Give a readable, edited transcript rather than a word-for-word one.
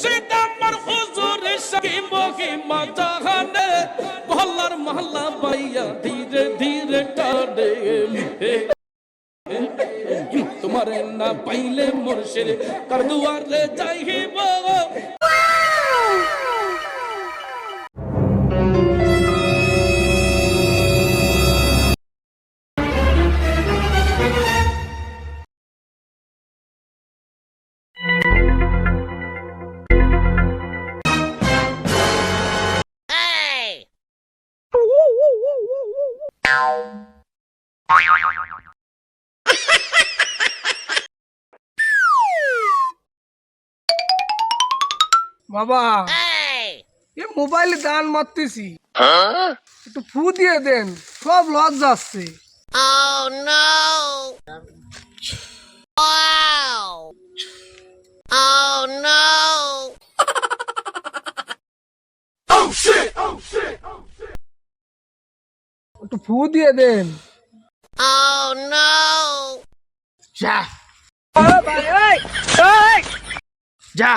মুর্শিদ আমার হুজুর সখী মহিমা জাহানে মহল্লার মহল্লা বাইয়া ধীরে ধীরে টানে তোমার না পাইলে মুর্শিদ কার দুয়ারে যাইব বাবা এ মোবাইলে গান মারতেছি একটু ফু দিয়ে দেন সব লজ যাচ্ছে Oh no! Wow! Oh no! একটু ফু দিয়ে দেন Oh no! যা যা